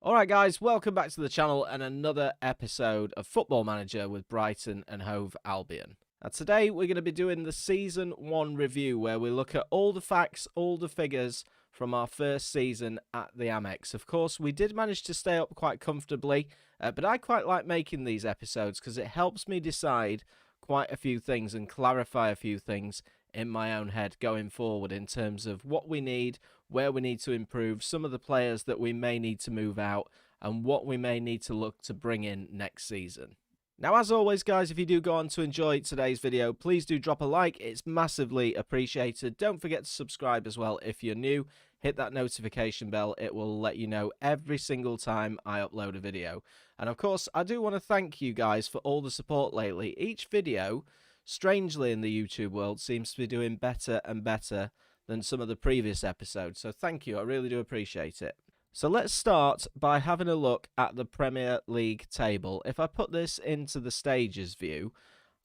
Alright guys, welcome back to the channel and another episode of Football Manager with Brighton and Hove Albion. Now today we're going to be doing the Season 1 review where we look at all the facts, all the figures from our first season at the Amex. Of course, we did manage to stay up quite comfortably, but I quite like making these episodes because it helps me decide quite a few things and clarify a few things in my own head going forward in terms of what we need, where we need to improve, some of the players that we may need to move out, and what we may need to look to bring in next season. Now, as always, guys, if you do go on to enjoy today's video, please do drop a like. It's massively appreciated. Don't forget to subscribe as well if you're new. Hit that notification bell. It will let you know every single time I upload a video. And, of course, I do want to thank you guys for all the support lately. Each video, strangely in the YouTube world, seems to be doing better and better than some of the previous episodes. So thank you. I really do appreciate it. So let's start by having a look at the Premier League table. If I put this into the stages view,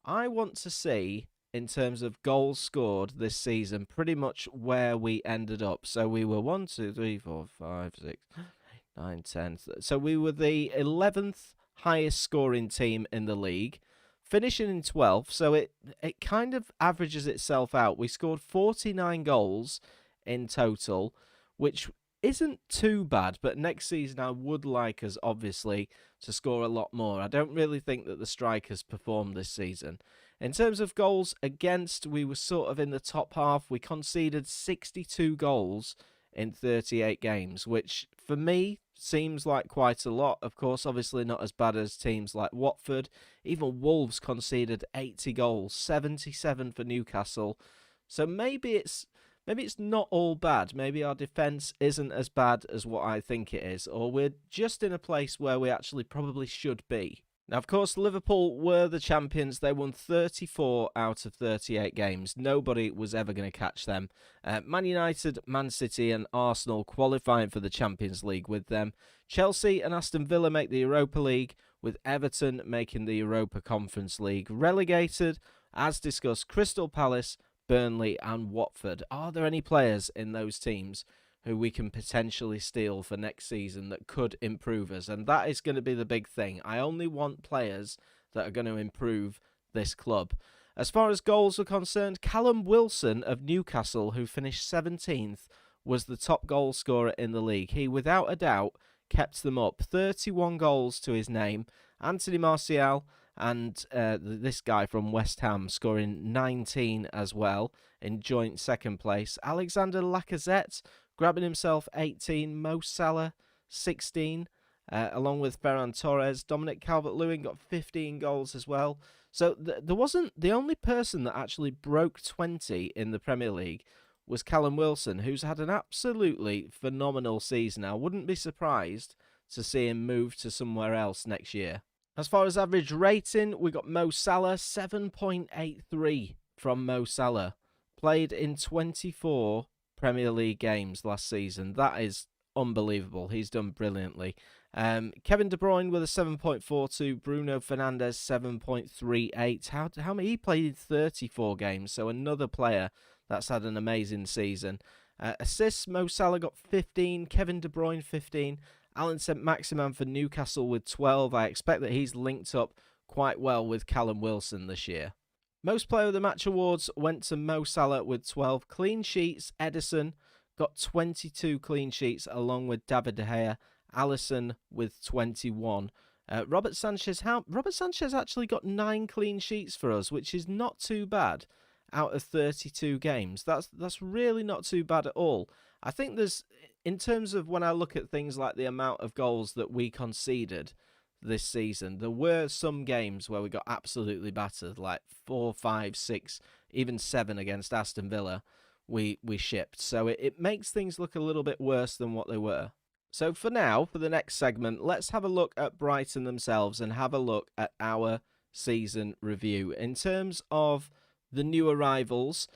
I want to see, in terms of goals scored this season, pretty much where we ended up. So we were 1, 2, 3, 4, 5, 6, 9, 10. So we were the 11th highest scoring team in the league, finishing in 12th. So it kind of averages itself out. We scored 49 goals in total, which isn't too bad, but next season I would like us, obviously, to score a lot more. I don't really think that the strikers performed this season. In terms of goals against, we were sort of in the top half. We conceded 62 goals in 38 games, which for me seems like quite a lot. Of course, obviously not as bad as teams like Watford. Even Wolves conceded 80 goals, 77 for Newcastle. So maybe it's not all bad. Maybe our defence isn't as bad as what I think it is, or we're just in a place where we actually probably should be. Now, of course, Liverpool were the champions. They won 34 out of 38 games. Nobody was ever going to catch them. Man United, Man City and Arsenal qualifying for the Champions League with them. Chelsea and Aston Villa make the Europa League, with Everton making the Europa Conference League. Relegated, as discussed, Crystal Palace, Burnley and Watford. Are there any players in those teams who we can potentially steal for next season that could improve us? And that is going to be the big thing. I only want players that are going to improve this club. As far as goals are concerned, Callum Wilson of Newcastle, who finished 17th, was the top goal scorer in the league. He, without a doubt, kept them up. 31 goals to his name. Anthony Martial and this guy from West Ham scoring 19 as well in joint second place. Alexander Lacazette grabbing himself 18. Mo Salah 16, along with Ferran Torres. Dominic Calvert-Lewin got 15 goals as well. So there wasn't the only person that actually broke 20 in the Premier League was Callum Wilson, who's had an absolutely phenomenal season. I wouldn't be surprised to see him move to somewhere else next year. As far as average rating, we got Mo Salah, 7.83 from Mo Salah. Played in 24 Premier League games last season. That is unbelievable. He's done brilliantly. Kevin De Bruyne with a 7.42. Bruno Fernandes, 7.38. How many? He played in 34 games, so another player that's had an amazing season. Assists, Mo Salah got 15. Kevin De Bruyne, 15. Alan Saint-Maximin for Newcastle with 12. I expect that he's linked up quite well with Callum Wilson this year. Most Player of the Match awards went to Mo Salah with 12. Clean sheets, Edison got 22 clean sheets along with David De Gea. Alisson with 21. Robert Sanchez actually got 9 clean sheets for us, which is not too bad out of 32 games. That's really not too bad at all. I think there's, in terms of when I look at things like the amount of goals that we conceded this season, there were some games where we got absolutely battered, like 4, 5, 6, even 7 against Aston Villa. We shipped. So it makes things look a little bit worse than what they were. So for now, for the next segment, let's have a look at Brighton themselves and have a look at our season review. In terms of the new arrivals,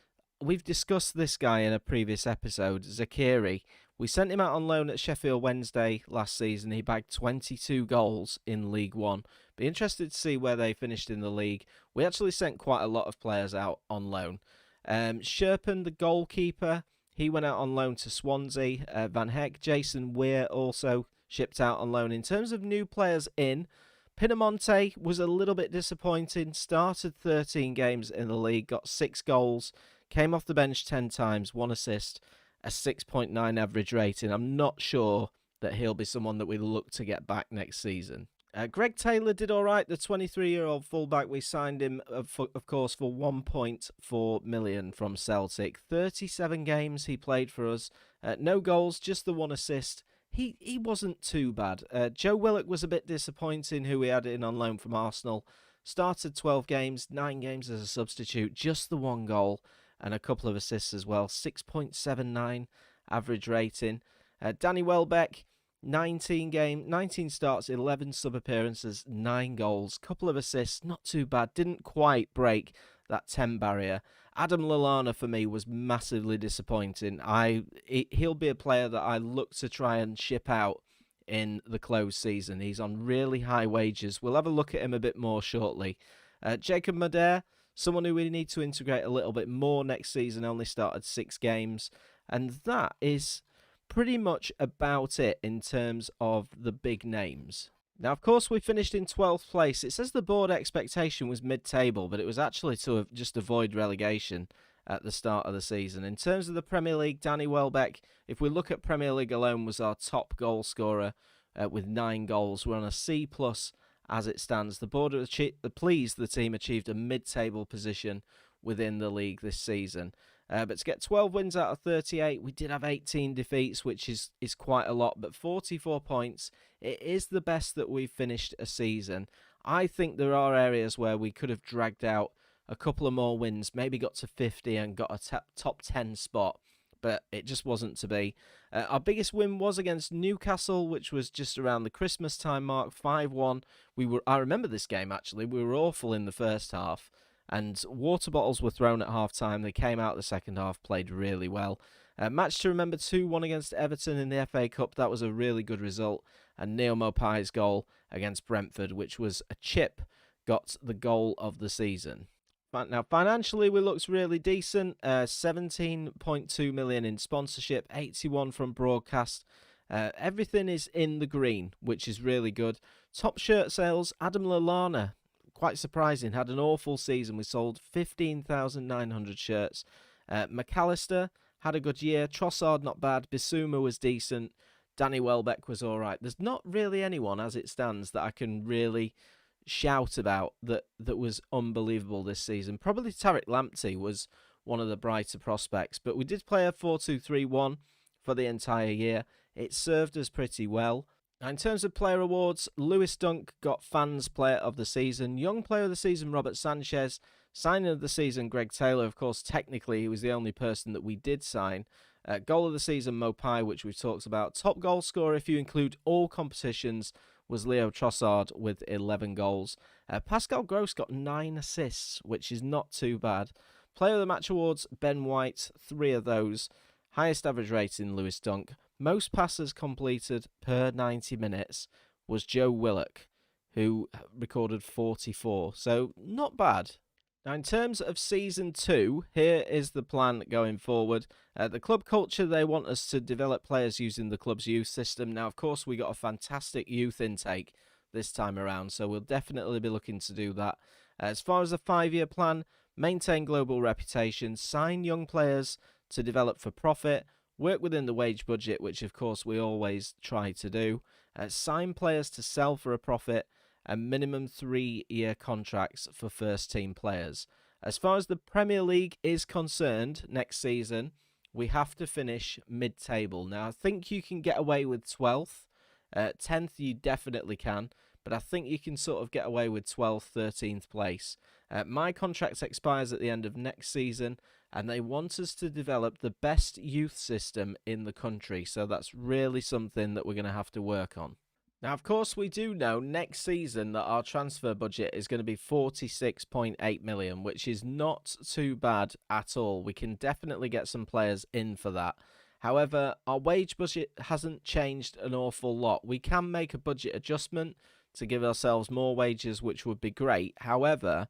we've discussed this guy in a previous episode, Zakiri. We sent him out on loan at Sheffield Wednesday last season. He bagged 22 goals in League One. Be interested to see where they finished in the league. We actually sent quite a lot of players out on loan. Sherpen, the goalkeeper, he went out on loan to Swansea. Van Heck, Jason Weir also shipped out on loan. In terms of new players in, Pinamonte was a little bit disappointing. Started 13 games in the league, got 6 goals, came off the bench 10 times, 1 assist, a 6.9 average rating. I'm not sure that he'll be someone that we look to get back next season. Greg Taylor did all right. The 23-year-old fullback, we signed him, of course, for 1.4 million from Celtic. 37 games he played for us. No goals, just the 1 assist. He wasn't too bad. Joe Willock was a bit disappointing, who we had in on loan from Arsenal. Started 12 games, 9 games as a substitute, just the 1 goal and a couple of assists as well. 6.79 average rating. Danny Welbeck, 19 starts, 11 sub-appearances, 9 goals, couple of assists, not too bad. Didn't quite break that 10 barrier. Adam Lallana for me was massively disappointing. He'll be a player that I look to try and ship out in the closed season. He's on really high wages. We'll have a look at him a bit more shortly. Jacob Madère, someone who we need to integrate a little bit more next season, only started 6 games. And that is pretty much about it in terms of the big names. Now, of course, we finished in 12th place. It says the board expectation was mid-table, but it was actually to just avoid relegation at the start of the season. In terms of the Premier League, Danny Welbeck, if we look at Premier League alone, was our top goal scorer with 9 goals. We're on a C+ as it stands. The board are pleased the team achieved a mid-table position within the league this season. But to get 12 wins out of 38, we did have 18 defeats, which is quite a lot. But 44 points, it is the best that we've finished a season. I think there are areas where we could have dragged out a couple of more wins, maybe got to 50 and got a top 10 spot. But it just wasn't to be. Our biggest win was against Newcastle, which was just around the Christmas time mark, 5-1. I remember this game, actually. We were awful in the first half. And water bottles were thrown at half-time. They came out the second half, played really well. Match to remember, 2-1 against Everton in the FA Cup. That was a really good result. And Neil Maupai's goal against Brentford, which was a chip, got the goal of the season. But now, financially, we looked really decent. 17.2 million in sponsorship, 81 from broadcast. Everything is in the green, which is really good. Top shirt sales, Adam Lallana. Quite surprising, had an awful season. We sold 15,900 shirts. McAllister had a good year. Trossard, not bad. Bissouma was decent. Danny Welbeck was all right. There's not really anyone, as it stands, that I can really shout about that was unbelievable this season. Probably Tariq Lamptey was one of the brighter prospects, but we did play a 4-2-3-1 for the entire year. It served us pretty well. Now, in terms of player awards, Lewis Dunk got Fans Player of the Season. Young Player of the Season, Robert Sanchez. Signing of the Season, Greg Taylor. Of course, technically, he was the only person that we did sign. Goal of the Season, Maupai, which we've talked about. Top goal scorer, if you include all competitions, was Leo Trossard with 11 goals. Pascal Gross got 9 assists, which is not too bad. Player of the Match awards, Ben White, 3 of those. Highest average rating, Lewis Dunk. Most passes completed per 90 minutes was Joe Willock, who recorded 44. So, not bad. Now, in terms of Season 2, here is the plan going forward. The club culture, they want us to develop players using the club's youth system. Now, of course, we got a fantastic youth intake this time around, so we'll definitely be looking to do that. As far as the 5-year plan, maintain global reputation, sign young players to develop for profit, work within the wage budget, which of course we always try to do, sign players to sell for a profit, and minimum 3-year contracts for first-team players. As far as the Premier League is concerned, next season, we have to finish mid-table. Now, I think you can get away with 12th. 10th, you definitely can, but I think you can sort of get away with 12th, 13th place. My contract expires at the end of next season, and they want us to develop the best youth system in the country, so that's really something that we're going to have to work on. Now, of course, we do know next season that our transfer budget is going to be 46.8 million, which is not too bad at all. We can definitely get some players in for that. However, our wage budget hasn't changed an awful lot. We can make a budget adjustment to give ourselves more wages, which would be great. However,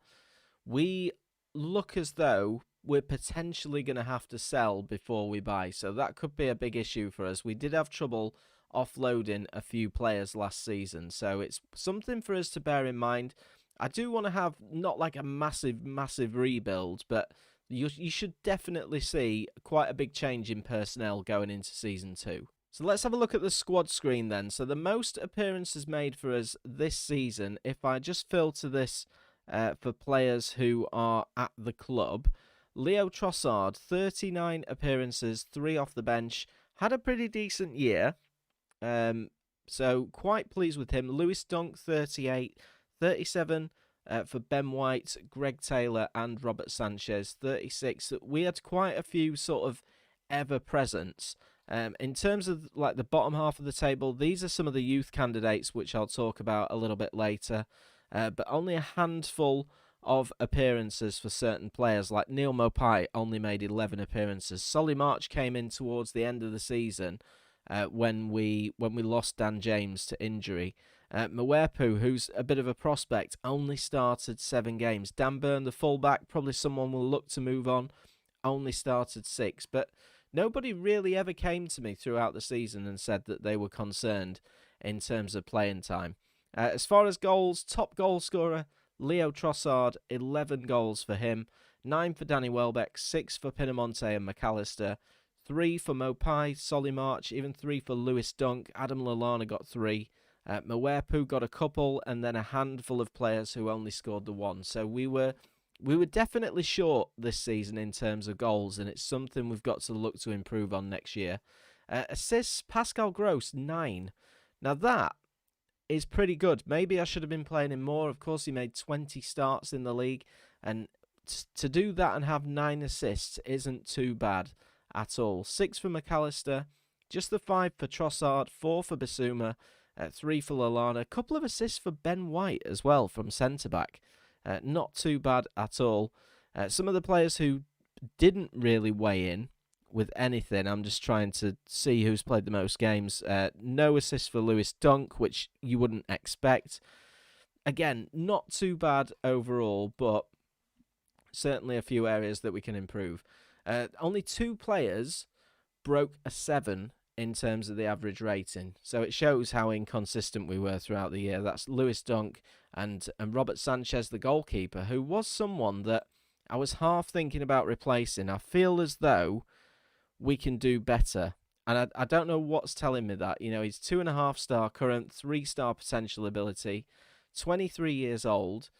we look as though we're potentially going to have to sell before we buy, so that could be a big issue for us. We did have trouble offloading a few players last season. So it's something for us to bear in mind. I do want to have not like a massive rebuild, but you should definitely see quite a big change in personnel going into Season 2. So let's have a look at the squad screen then. So the most appearances made for us this season, if I just filter this for players who are at the club, Leo Trossard, 39 appearances, 3 off the bench, had a pretty decent year. So quite pleased with him. Lewis Dunk, 38, 37 for Ben White, Greg Taylor and Robert Sanchez, 36. We had quite a few sort of ever-presents. In terms of like the bottom half of the table, these are some of the youth candidates, which I'll talk about a little bit later. But only a handful of appearances for certain players, like Neil Mopai only made 11 appearances. Solly March came in towards the end of the season when we lost Dan James to injury. Mwepu, who's a bit of a prospect, only started 7 games. Dan Burn, the fullback, probably someone will look to move on, only started 6. But nobody really ever came to me throughout the season and said that they were concerned in terms of playing time. As far as goals, top goal scorer, Leo Trossard, 11 goals for him, 9 for Danny Welbeck, 6 for Pinamonte and McAllister, 3 for Mopai, Solly March, even 3 for Lewis Dunk. Adam Lallana got 3. Mwepu got a couple, and then a handful of players who only scored the 1. So we were definitely short this season in terms of goals, and it's something we've got to look to improve on next year. Assists, Pascal Gross, 9. Now that is pretty good. Maybe I should have been playing him more. Of course, he made 20 starts in the league, and to do that and have 9 assists isn't too bad at all. 6 for McAllister, just the 5 for Trossard, 4 for Bissouma, 3 for Lallana. A couple of assists for Ben White as well from centre-back. Not too bad at all. Some of the players who didn't really weigh in with anything, I'm just trying to see who's played the most games. No assist for Lewis Dunk, which you wouldn't expect. Again, not too bad overall, but certainly a few areas that we can improve. Only 2 players broke a 7 in terms of the average rating, so it shows how inconsistent we were throughout the year. That's Lewis Dunk and Robert Sanchez, the goalkeeper, who was someone that I was half thinking about replacing. I feel as though we can do better, and I don't know what's telling me that. You know, he's 2.5-star current, 3-star potential ability, 23 years old.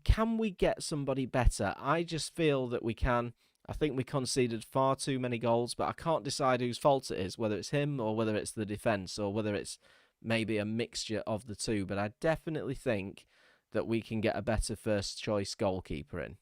Can we get somebody better? I just feel that we can. I think we conceded far too many goals, but I can't decide whose fault it is, whether it's him or whether it's the defence or whether it's maybe a mixture of the two. But I definitely think that we can get a better first-choice goalkeeper in.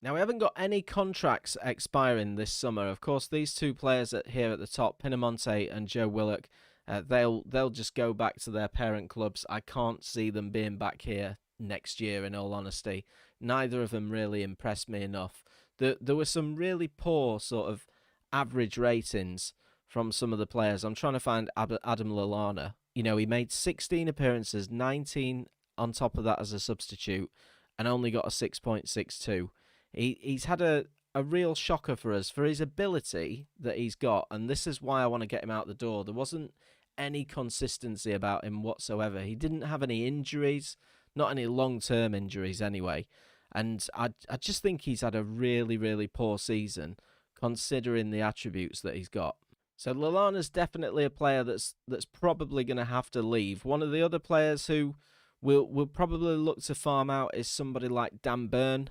Now, we haven't got any contracts expiring this summer. Of course, these 2 players here at the top, Pinamonte and Joe Willock, they'll just go back to their parent clubs. I can't see them being back here next year, in all honesty. Neither of them really impressed me enough. There were some really poor sort of average ratings from some of the players. I'm trying to find Adam Lallana. You know, he made 16 appearances, 19 on top of that as a substitute, and only got a 6.62. He's had a real shocker for us for his ability that he's got, and this is why I want to get him out the door. There wasn't any consistency about him whatsoever. He didn't have any injuries, not any long-term injuries anyway. And I just think he's had a really, really poor season, considering the attributes that he's got. So Lallana's definitely a player that's probably going to have to leave. One of the other players who will probably look to farm out is somebody like Dan Burn.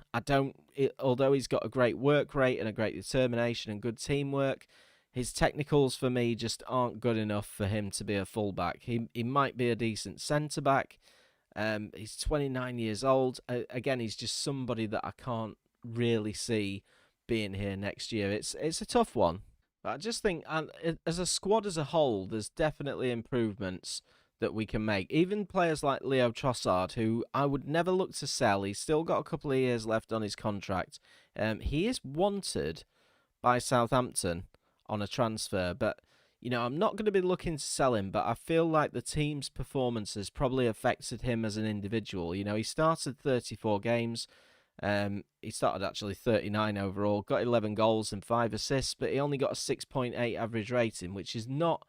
Although he's got a great work rate and a great determination and good teamwork, his technicals for me just aren't good enough for him to be a fullback. He might be a decent centre-back. He's 29 years old. Again, he's just somebody that I can't really see being here next year. It's a tough one. But I just think, as a squad as a whole, there's definitely improvements that we can make. Even players like Leo Trossard, who I would never look to sell. He's still got a couple of years left on his contract. He is wanted by Southampton on a transfer, but you know, I'm not going to be looking to sell him, but I feel like the team's performances probably affected him as an individual. You know, he started 34 games. He started actually 39 overall, got 11 goals and 5 assists, but he only got a 6.8 average rating, which is not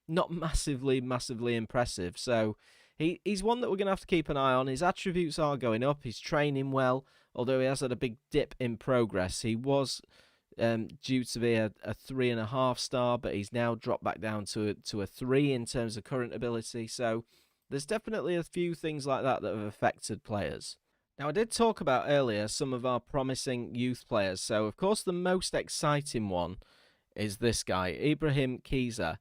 not massively impressive. So he's one that we're going to have to keep an eye on. His attributes are going up. He's training well, although he has had a big dip in progress. He was due to be a 3.5 star, but he's now dropped back down to a 3 in terms of current ability. So there's definitely a few things like that have affected players. Now, I did talk about earlier some of our promising youth players. So, of course, the most exciting one is this guy, Ibrahim Kiza.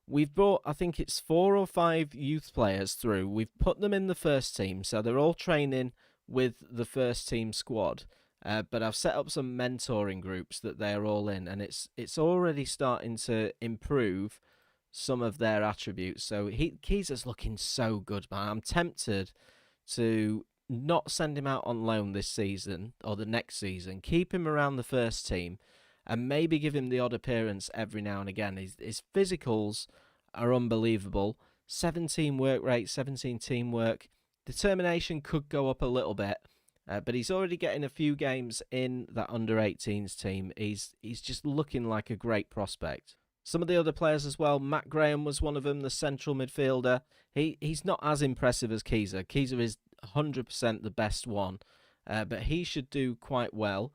We've brought, I think it's 4 or 5 youth players through. We've put them in the first team, so they're all training with the first team squad. But I've set up some mentoring groups that they're all in, and it's already starting to improve some of their attributes. So Kiza's looking so good, man. I'm tempted to not send him out on loan this season or the next season. Keep him around the first team and maybe give him the odd appearance every now and again. His physicals are unbelievable. 17 work rate, 17 teamwork. Determination could go up a little bit, but he's already getting a few games in that under-18s team. He's just looking like a great prospect. Some of the other players as well. Matt Graham was one of them, the central midfielder. He's not as impressive as Kiza. Kiza is 100% the best one, but he should do quite well.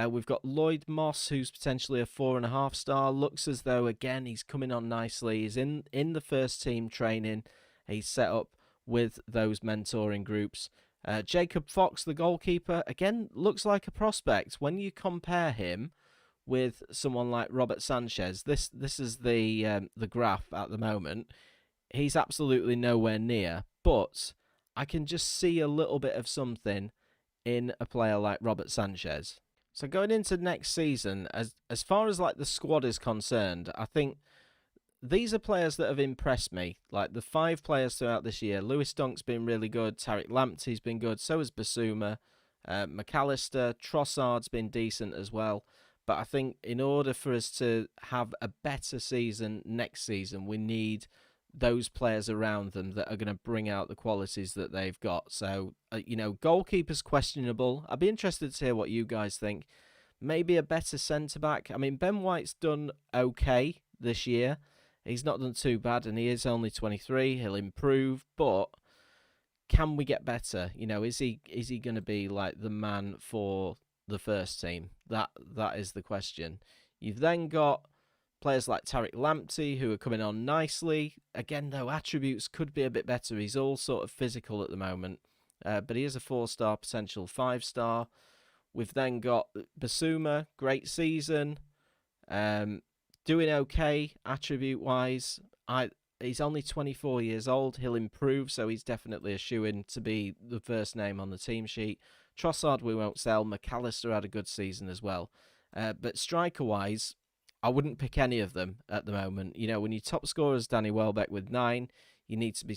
We've got Lloyd Moss, who's potentially a 4.5 star. Looks as though, again, he's coming on nicely. He's in the first team training. He's set up with those mentoring groups. Jacob Fox, the goalkeeper, again, looks like a prospect. When you compare him with someone like Robert Sanchez, this is the graph at the moment. He's absolutely nowhere near, but I can just see a little bit of something in a player like Robert Sanchez. So going into next season, as far as like the squad is concerned, I think these are players that have impressed me. Like the 5 players throughout this year. Lewis Dunk's been really good. Tariq Lamptey's been good. So has Basuma. McAllister. Trossard's been decent as well. But I think in order for us to have a better season next season, we need those players around them that are going to bring out the qualities that they've got. So, goalkeeper's questionable. I'd be interested to hear what you guys think. Maybe a better centre-back. I mean, Ben White's done okay this year. He's not done too bad, and he is only 23. He'll improve, but can we get better? Is he going to be like the man for the first team? That is the question. You've then got players like Tariq Lamptey, who are coming on nicely. Again, though, attributes could be a bit better. He's all sort of physical at the moment, but he is a 4-star, potential 5-star. We've then got Basuma, great season, doing okay attribute-wise. He's only 24 years old. He'll improve, so he's definitely a shoo-in to be the first name on the team sheet. Trossard we won't sell. McAllister had a good season as well. But striker-wise, I wouldn't pick any of them at the moment. When your top scorer is Danny Welbeck with 9, you need to be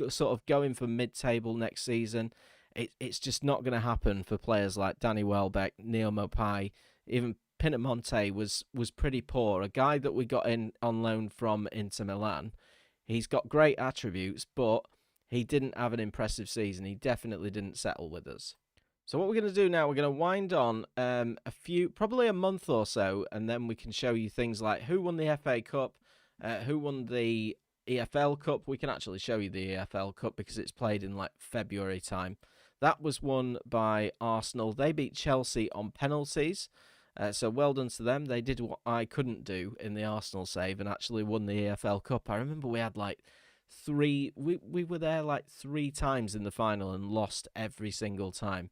sort of going for mid-table next season. It's just not going to happen for players like Danny Welbeck, Neil Maupay, even Pinamonte was pretty poor. A guy that we got in on loan from Inter Milan. He's got great attributes, but he didn't have an impressive season. He definitely didn't settle with us. So what we're going to do now, we're going to wind on probably a month or so, and then we can show you things like who won the FA Cup, who won the EFL Cup. We can actually show you the EFL Cup because it's played in like February time. That was won by Arsenal. They beat Chelsea on penalties. So well done to them. They did what I couldn't do in the Arsenal save and actually won the EFL Cup. I remember we had like we were there like 3 times in the final and lost every single time.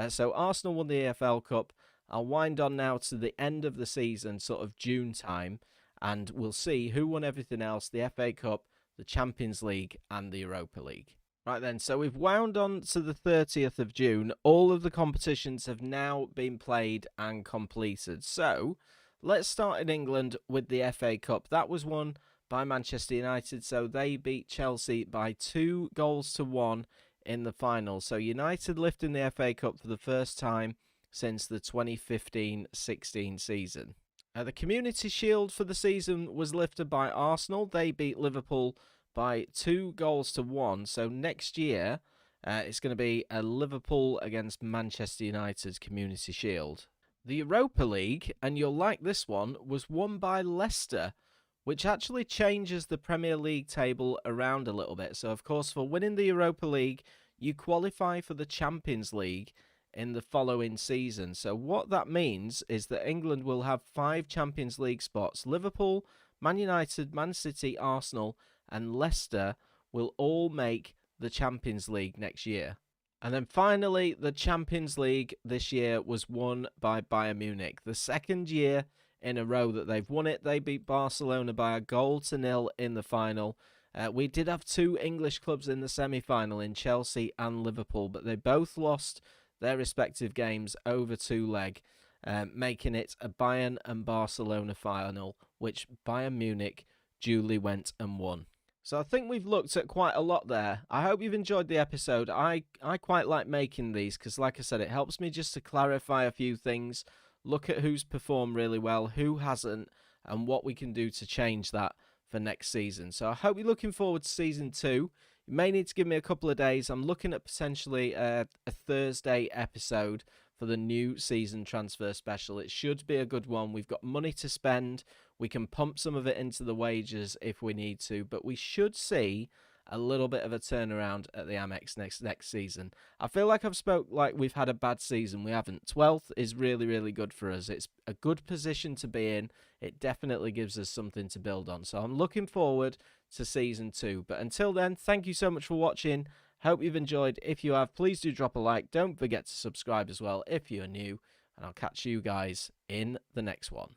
So Arsenal won the EFL Cup. I'll wind on now to the end of the season, sort of June time, and we'll see who won everything else, the FA Cup, the Champions League, and the Europa League. Right then, so we've wound on to the 30th of June. All of the competitions have now been played and completed. So let's start in England with the FA Cup. That was won by Manchester United, so they beat Chelsea by 2-1 in the final. So United lifting the FA Cup for the first time since the 2015-16 season. The Community Shield for the season was lifted by Arsenal. They beat Liverpool by 2-1. So next year, it's going to be a Liverpool against Manchester United's Community Shield. The Europa League, and you'll like this one, was won by Leicester, which actually changes the Premier League table around a little bit. So, of course, for winning the Europa League, you qualify for the Champions League in the following season. So what that means is that England will have 5 Champions League spots. Liverpool, Man United, Man City, Arsenal, and Leicester will all make the Champions League next year. And then finally, the Champions League this year was won by Bayern Munich. The second year in a row that they've won it. They beat Barcelona by a 1-0 in the final. We did have 2 English clubs in the semi-final in Chelsea and Liverpool, but they both lost their respective games over 2-leg, making it a Bayern and Barcelona final, which Bayern Munich duly went and won. So I think we've looked at quite a lot there. I hope you've enjoyed the episode. I quite like making these because, like I said, it helps me just to clarify a few things, look at who's performed really well, who hasn't, and what we can do to change that for next season. So I hope you're looking forward to season 2. You may need to give me a couple of days. I'm looking at potentially a Thursday episode for the new season transfer special. It should be a good one. We've got money to spend. We can pump some of it into the wages if we need to, but we should see a little bit of a turnaround at the Amex next season. I feel like I've spoke like we've had a bad season. We haven't. 12th is really, really good for us. It's a good position to be in. It definitely gives us something to build on. So I'm looking forward to season 2. But until then, thank you so much for watching. Hope you've enjoyed. If you have, please do drop a like. Don't forget to subscribe as well if you're new. And I'll catch you guys in the next one.